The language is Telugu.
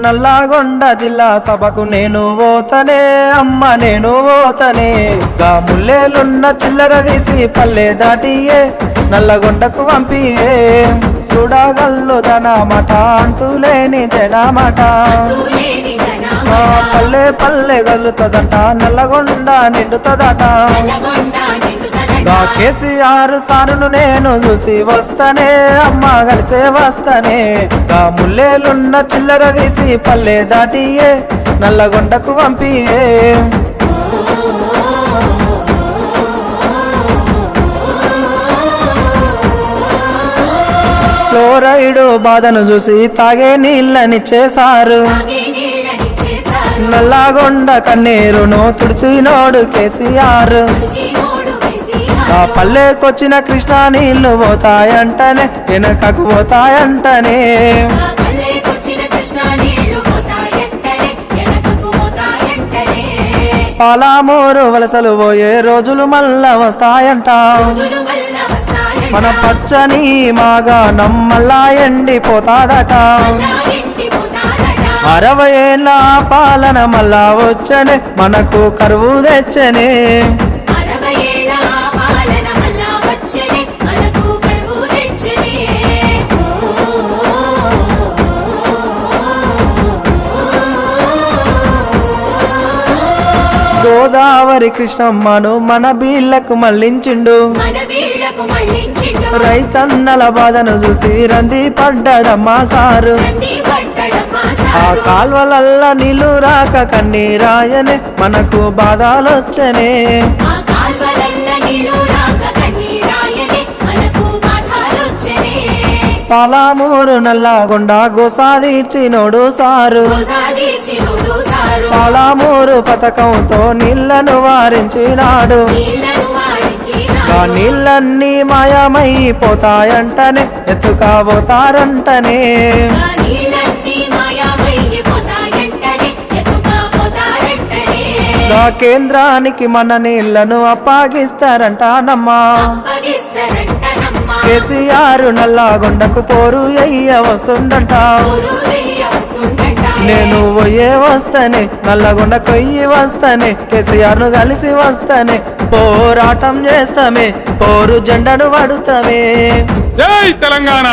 నల్లగొండ జిల్లా సభకు నేను పోతనే అమ్మ నేను పోతనే గా ముల్లేలున్న చిల్లర తీసి పల్లె దాటియే నల్లగొండకు పంపియే చూడగల్లు మాట అంతులేని జనమాట మా పల్లె పల్లె గలుతుందట నల్లగొండ నిండుతుందట గా కేసీఆర్ సారును నేను చూసి వస్తనే అమ్మ కలిసే వస్తనే గా ముల్లేలున్న చిల్లర తీసి పల్లె దాటియే నల్లగొండకు పంపియే ఫ్లోరైడ్ బాధను చూసి తాగే నీళ్ళని చేశారు నల్లగొండ కన్నీరును తుడిచినోడు కేసీఆర్ ఆ పల్లెకొచ్చిన కృష్ణా నీళ్లు పోతాయంటనే వెనకకు పోతాయంటనే పాలామూరు వలసలు పోయే రోజులు మళ్ళా వస్తాయంట మన పచ్చని మాగాణం మళ్ళా ఎండిపోతాదట 60 ఏళ్ళ పాలన మళ్ళా వచ్చనే మనకు కరువు తెచ్చనే గోదావరి కృష్ణమ్మను మన బీళ్లకు మళ్ళించిండు రైతన్నల బాధను చూసి రంది పడ్డడమ్మా సారు ఆ కాల్వలల్ల నీళ్లు రాక కన్నీరాయనే మనకు బాధలొచ్చనే పాలామూరు నల్లగొండ గోసాదీర్చినోడు సారు పాలామూరు పథకంతో నీళ్లను వారించినాడు ఆ నీళ్ళన్నీ మాయమైపోతాయంటనే ఎత్తుకపోతారంటనే కేంద్రానికి మన నీళ్లను అప్పగిస్తారంటానమ్మా కేసీఆర్ నల్లగొండకు పోరు అయ్య వస్తుందంట నేను పోయే వస్తనే నల్లగొండ కొయ్యి వస్తనే కేసీఆర్ ను కలిసి వస్తనే పోరాటం చేస్తామే పోరు జెండను పడుతామే జై తెలంగాణ।